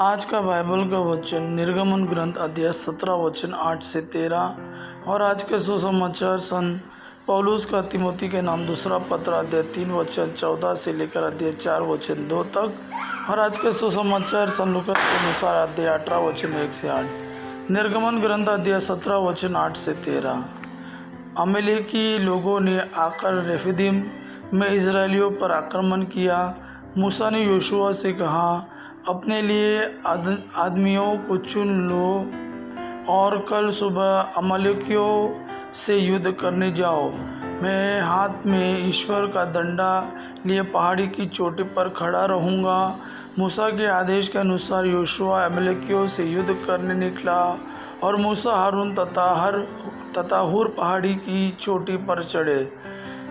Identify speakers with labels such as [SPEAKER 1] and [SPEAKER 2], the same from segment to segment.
[SPEAKER 1] आज का बाइबल का वचन निर्गमन ग्रंथ अध्याय 17 वचन 8 से 13 और आज के सुसमाचार सन पौलुस का तिमोथी के नाम दूसरा पत्र अध्याय 3 वचन 14 से लेकर अध्याय 4 वचन 2 तक और आज के सुसमाचार सन लूका के अनुसार अध्याय 18 वचन 1 से 8। निर्गमन ग्रंथ अध्याय 17 वचन 8 से 13। अमेलेकी लोगों ने आकर रेफिदीम में इजरायलियों पर आक्रमण किया। मूसा ने योशुआ से कहा, अपने लिए आदमियों को चुन लो और कल सुबह अमालेकियों से युद्ध करने जाओ। मैं हाथ में ईश्वर का डंडा लिए पहाड़ी की चोटी पर खड़ा रहूँगा। मूसा के आदेश के अनुसार योशुआ अमालेकियों से युद्ध करने निकला और मूसा हारून तथा हूर पहाड़ी की चोटी पर चढ़े।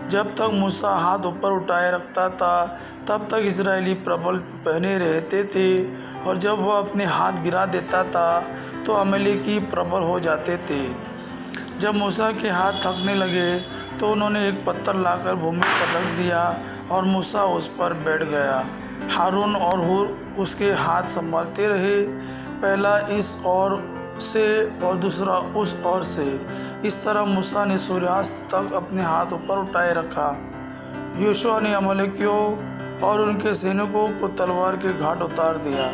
[SPEAKER 1] जब तक मूसा हाथ ऊपर उठाए रखता था तब तक इजरायली प्रबल बने रहते थे, और जब वह अपने हाथ गिरा देता था तो अमालेकी प्रबल हो जाते थे। जब मूसा के हाथ थकने लगे तो उन्होंने एक पत्थर लाकर भूमि पर रख दिया और मूसा उस पर बैठ गया। हारून और हूर उसके हाथ संभालते रहे, पहला इस ओर से और दूसरा उस ओर से। इस तरह मूसा ने सूर्यास्त तक अपने हाथ ऊपर उठाए रखा। योशुआ ने अमालेकियों और उनके सैनिकों को तलवार के घाट उतार दिया।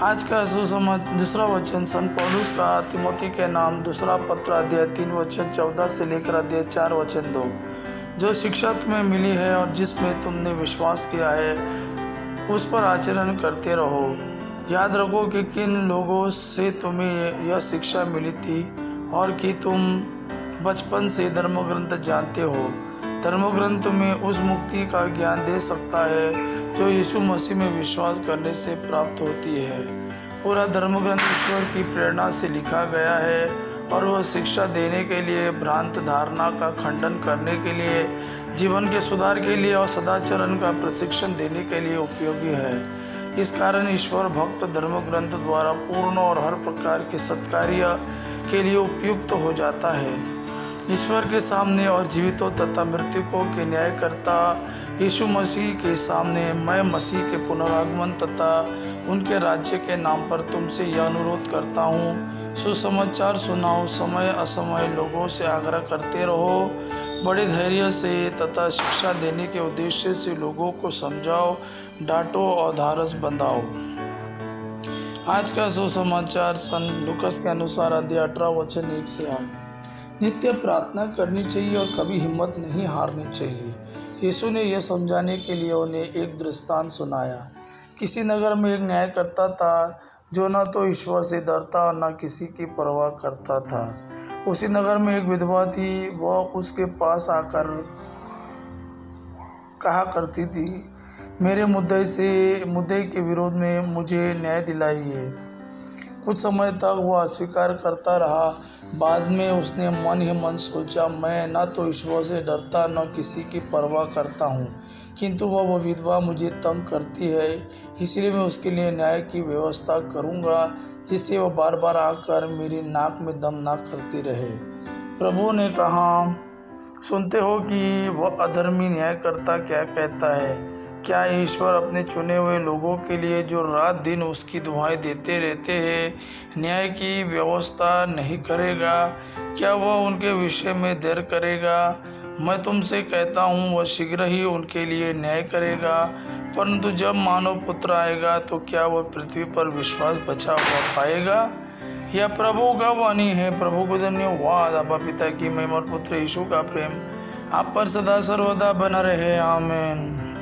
[SPEAKER 1] आज का दूसरा वचन सन पौलुस का तिमोथी के नाम दूसरा पत्र अध्याय 3 वचन 14 से लेकर अध्याय 4 वचन 2। जो शिक्षा तुम्हें मिली है और जिसमें तुमने विश्वास किया है उस पर आचरण करते रहो। याद रखो कि किन लोगों से तुम्हें यह शिक्षा मिली थी और कि तुम बचपन से धर्मग्रंथ जानते हो। धर्मग्रंथ तुम्हें उस मुक्ति का ज्ञान दे सकता है जो यीशु मसीह में विश्वास करने से प्राप्त होती है। पूरा धर्मग्रंथ ईश्वर की प्रेरणा से लिखा गया है और वह शिक्षा देने के लिए, भ्रांत धारणा का खंडन करने के लिए, जीवन के सुधार के लिए और सदाचरण का प्रशिक्षण देने के लिए उपयोगी है। इस कारण ईश्वर भक्त धर्मग्रंथ द्वारा पूर्ण और हर प्रकार के सत्कार्य के लिए उपयुक्त हो जाता है। ईश्वर के सामने और जीवितों तथा मृतकों के न्यायकर्ता यीशु मसीह के सामने मैं मसीह के पुनरागमन तथा उनके राज्य के नाम पर तुमसे यह अनुरोध करता हूँ, सुसमाचार सुनाओ, समय असमय लोगों से आग्रह करते रहो, बड़े धैर्य से तथा शिक्षा देने के उद्देश्य से लोगों को समझाओ, डांटो और ढाढ़स बंधाओ। आज का सुसमाचार सन लूकस के अनुसार अध्याय 18 वचन 1 से 8। नित्य प्रार्थना करनी चाहिए और कभी हिम्मत नहीं हारनी चाहिए। यीशु ने यह समझाने के लिए उन्हें एक दृष्टांत सुनाया। किसी नगर में एक न्यायकर्ता था जो न तो ईश्वर से डरता और न किसी की परवाह करता था। उसी नगर में एक विधवा थी। वह उसके पास आकर कहा करती थी, मेरे मुद्दे के विरोध में मुझे न्याय दिलाइए। कुछ समय तक वह अस्वीकार करता रहा। बाद में उसने मन ही मन सोचा, मैं न तो ईश्वर से डरता न किसी की परवाह करता हूँ, किंतु वह विधवा मुझे तंग करती है, इसलिए मैं उसके लिए न्याय की व्यवस्था करूँगा जिससे वह बार बार आकर मेरी नाक में दम ना करती रहे। प्रभु ने कहा, सुनते हो कि वह अधर्मी न्यायकर्ता क्या कहता है। क्या ईश्वर अपने चुने हुए लोगों के लिए जो रात दिन उसकी दुहाई देते रहते हैं न्याय की व्यवस्था नहीं करेगा? क्या वह उनके विषय में देर करेगा? मैं तुमसे कहता हूँ, वह शीघ्र ही उनके लिए न्याय करेगा। परंतु जब मानव पुत्र आएगा तो क्या वह पृथ्वी पर विश्वास बचा हुआ पाएगा? यह प्रभु का वाणी है। प्रभु को धन्यवाद। अब्बा पिता की महिमा और पुत्र यीशु का प्रेम आप पर सदा सर्वदा बना रहे। आमीन।